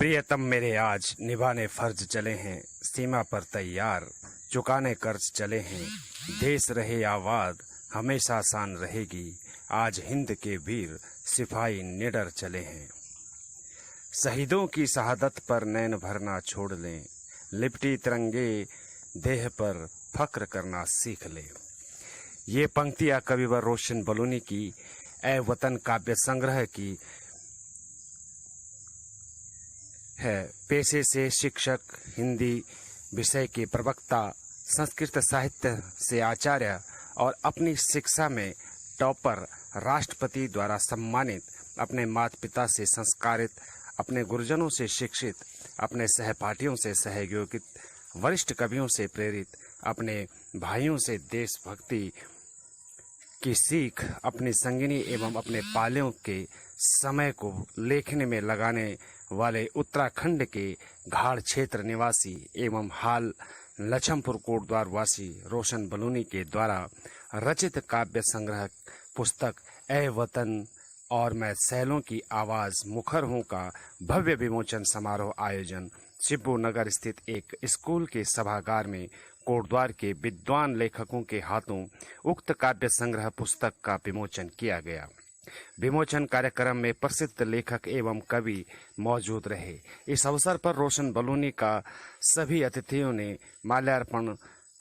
प्रियतम मेरे आज निभाने फर्ज चले हैं, सीमा पर तैयार चुकाने कर्ज चले हैं। देश रहे आबाद हमेशा आसान रहेगी, आज हिंद के वीर सिपाही निडर चले हैं। शहीदों की शहादत पर नैन भरना छोड़ लें, लिपटी तिरंगे देह पर फक्र करना सीख लें। ये पंक्तियाँ कविवर रोशन बलूनी की ए वतन काव्य संग्रह की है। पेशे से शिक्षक, हिंदी विषय के प्रवक्ता, संस्कृत साहित्य से आचार्य और अपनी शिक्षा में टॉपर, राष्ट्रपति द्वारा सम्मानित, अपने माता पिता से संस्कारित, अपने गुरुजनों से शिक्षित, अपने सहपाठियों से सहयोगित, वरिष्ठ कवियों से प्रेरित, अपने भाइयों से देशभक्ति की सीख, अपनी संगिनी एवं अपने पालियों के समय को लेखन में लगाने वाले उत्तराखंड के घाड़ क्षेत्र निवासी एवं हाल लछमपुर कोटद्वार वासी रोशन बलूनी के द्वारा रचित काव्य संग्रह पुस्तक ए वतन और मैं सैलों की आवाज़ मुखर हूँ का भव्य विमोचन समारोह आयोजन शिबू नगर स्थित एक स्कूल के सभागार में कोटद्वार के विद्वान लेखकों के हाथों उक्त काव्य संग्रह पुस्तक का विमोचन किया गया। विमोचन कार्यक्रम में प्रसिद्ध लेखक एवं कवि मौजूद रहे। इस अवसर पर रोशन बलूनी का सभी अतिथियों ने माल्यार्पण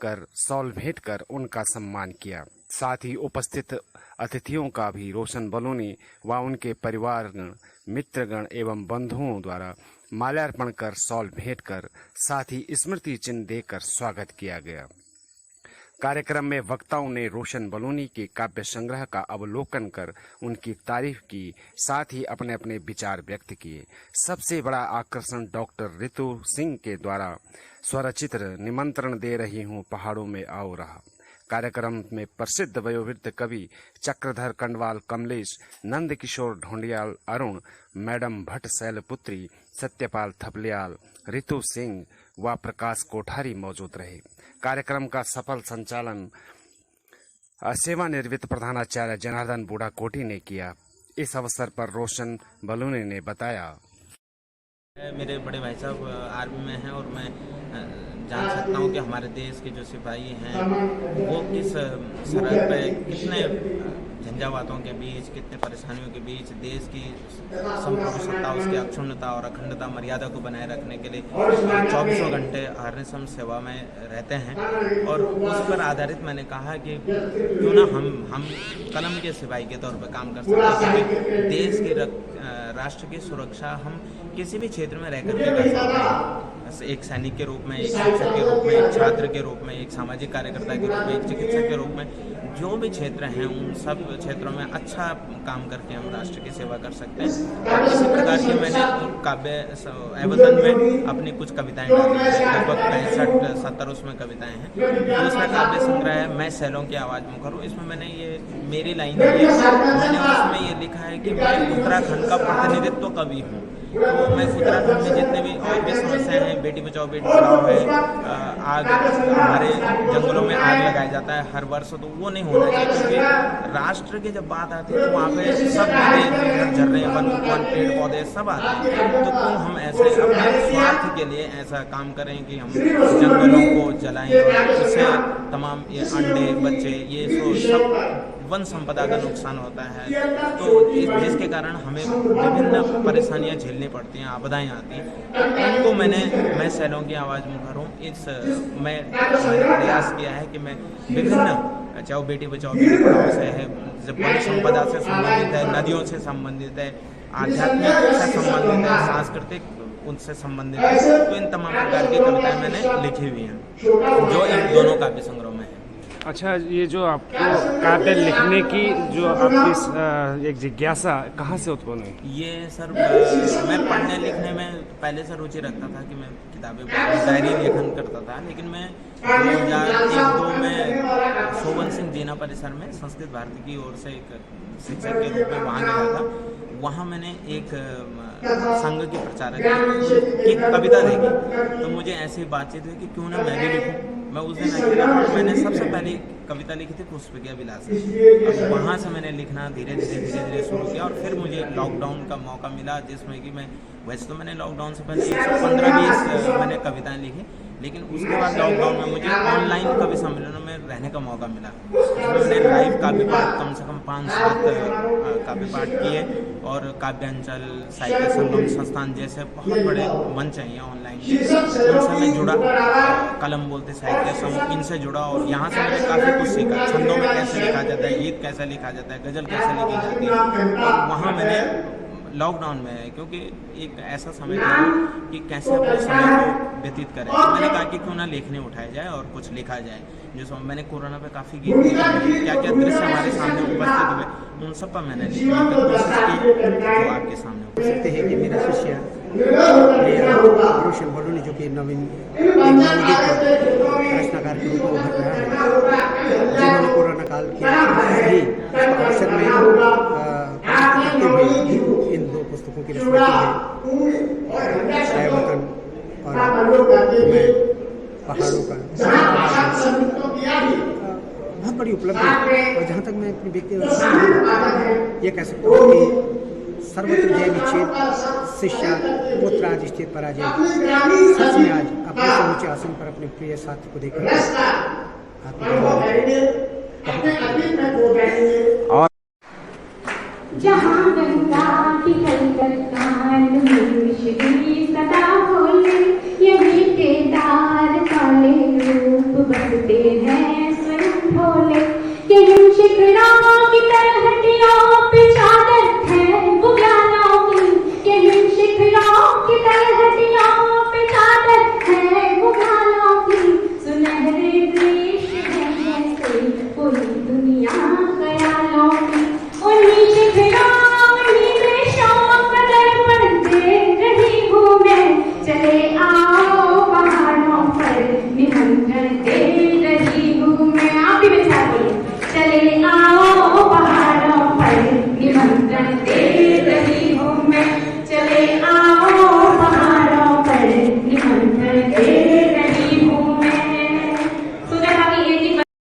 कर शॉल भेंट कर उनका सम्मान किया। साथ ही उपस्थित अतिथियों का भी रोशन बलूनी व उनके परिवारगण, मित्रगण एवं बंधुओं द्वारा माल्यार्पण कर शॉल भेंट कर साथ ही स्मृति चिन्ह देकर स्वागत किया गया। कार्यक्रम में वक्ताओं ने रोशन बलूनी के काव्य संग्रह का अवलोकन कर उनकी तारीफ की, साथ ही अपने अपने विचार व्यक्त किए। सबसे बड़ा आकर्षण डॉक्टर रितु सिंह के द्वारा स्वरचित निमंत्रण दे रही हूँ पहाड़ों में आओ रहा। कार्यक्रम में प्रसिद्ध वयोवृद्ध कवि चक्रधर कंडवाल कमलेश, नंद किशोर ढोंडियाल अरुण, मैडम भट्ट शैलपुत्री, सत्यपाल थपलियाल, रितु सिंह व प्रकाश कोठारी मौजूद रहे। कार्यक्रम का सफल संचालन सेवानिवृत्त प्रधानाचार्य जनार्दन बूढ़ा कोटी ने किया। इस अवसर पर रोशन बलूनी ने बताया, मेरे बड़े भाई साहब आर्मी में हैं और मैं जान सकता हूं कि हमारे देश के जो सिपाही हैं वो किस सरहद पे कितने झंझावातों के बीच, कितने परेशानियों के बीच देश की संपूर्ण सत्ता, उसकी अक्षुण्णता और अखंडता मर्यादा को बनाए रखने के लिए 24 घंटे हरनिशम सेवा में रहते हैं। और उस पर आधारित मैंने कहा कि क्यों ना हम कलम के सिपाही के तौर पर काम कर सकते हैं, क्योंकि देश की राष्ट्र की सुरक्षा हम किसी भी क्षेत्र में रहकर के कर सकते हैं। एक सैनिक के रूप में, एक शिक्षक के रूप में, एक छात्र के रूप में, एक सामाजिक कार्यकर्ता के रूप में, एक चिकित्सक के रूप में, जो भी क्षेत्र हैं उन सब क्षेत्रों में अच्छा काम करके हम राष्ट्र की सेवा कर सकते हैं। इसी प्रकार की मैंने काव्य एवतन में अपनी कुछ कविताएं डाली हैं, लगभग 65-70 उसमें कविताएं हैं। दूसरा काव्य संग्रह है मैं सैलों की आवाज़ मुखर हूँ। इसमें मैंने ये मेरी लाइन है, मैंने उसमें ये लिखा है कि मैं उत्तराखंड का प्रतिनिधित्व कवि हूँ। तो मैं उत्तराखंड में जितने भी और भी समस्याएं हैं, बेटी बचाओ बेटी पढ़ाओ है, आग, हमारे जंगलों में आग लगाया जाता है हर वर्ष, तो वो नहीं होना चाहिए, क्योंकि राष्ट्र की जब बात आती है तो वहाँ पे सब झरने, वन पेड़ पौधे सब आते हैं। तो क्यों हम ऐसे अपने स्वार्थ के लिए ऐसा काम करें कि हम जंगलों को जलाएं और उससे तमाम ये अंडे बच्चे ये सब वन संपदा का नुकसान होता है। तो जिसके कारण हमें विभिन्न परेशानियां झेलनी पड़ती हैं, आपदाएं आती हैं। उनको मैं सैलों की आवाज़ मुखर हूँ। मैंने प्रयास किया है कि मैं विभिन्न, चाहे बेटी बचाओ बेटी पढ़ाओ से है, वन संपदा से संबंधित है, नदियों से संबंधित है, आध्यात्मिक से संबंधित है, सांस्कृतिक उनसे संबंधित है, तो इन तमाम प्रकार की कविताएं मैंने लिखी हुई हैं जो इन दोनों काव्य संग्रह में है। अच्छा, ये जो आपको काव्य लिखने की जो आपकी एक जिज्ञासा कहाँ से उत्पन्न हुई? ये सर मैं पढ़ने लिखने में पहले से रुचि रखता था कि मैं किताबें डायरी लेखन करता था, लेकिन मैं 2001-2 में शोभन सिंह जीना परिसर में संस्कृत भारती की ओर से एक शिक्षक के रूप में वहाँ गया था। वहाँ मैंने एक संघ की प्रचारक की कविता देखी, तो मुझे ऐसी बातचीत हुई कि क्यों ना मैं भी लिखूं। मैं उस दिन अकेला था, मैंने सबसे पहली कविता लिखी थी पुष्पिका विलास। अब वहाँ से मैंने लिखना धीरे धीरे शुरू किया, और फिर मुझे लॉकडाउन का मौका मिला, जिसमें कि मैं वैसे तो मैंने लॉकडाउन से पहले 115-20 मैंने कविताएं लिखी, लेकिन उसके बाद लॉकडाउन में मुझे ऑनलाइन कवि सम्मेलनों में रहने का मौका मिला। उसमें मैंने लाइव काव्य पाठ कम से कम 5-7 काव्य पाठ किए, और काव्यांचल, साहित्य संगम संस्थान जैसे बहुत बड़े मंच हैं यहाँ ऑनलाइन, उनसे मैं जुड़ा। कलम बोलते साहित्य समूह, इनसे जुड़ा, और यहाँ से मैंने काफ़ी कुछ सीखा। छंदों में कैसे लिखा जाता है, गीत कैसे लिखा जाता है, गज़ल कैसे लिखी जाती है। और वहाँ मैंने लॉकडाउन में, क्योंकि एक ऐसा समय था कि कैसे अपने समय को व्यतीत करें, तो मैंने कहा कि क्यों ना लेखनी उठाया जाए और कुछ लिखा जाए। जो मैंने कोरोना पे काफ़ी गीत लिखे, क्या क्या दृश्य हमारे सामने उपस्थित हुए, उन सब पर मैंने लिखने की कोशिश की, जो आपके सामने कह सकते हैं कि मेरा शिष्य रोशन बडोनी, जो कि नवोदित रचनाकार के रूप में उभर रहा है, जिन्होंने कोरोना काल के सही अवसर में करते हुए इन 2 पुस्तकों की रचना की है, चाहे वतन और मैं पहाड़ों का। बहुत बड़ी उपलब्धि, और जहाँ तक मैं अपनी व्यक्तिगत ये कह सकता हूँ कि सर्वत्र जय विच्छेद शिष्या पुत्राज स्थित पराजय। सच में आज अपने समूचे आसन पर अपने प्रिय साथी को देखकर और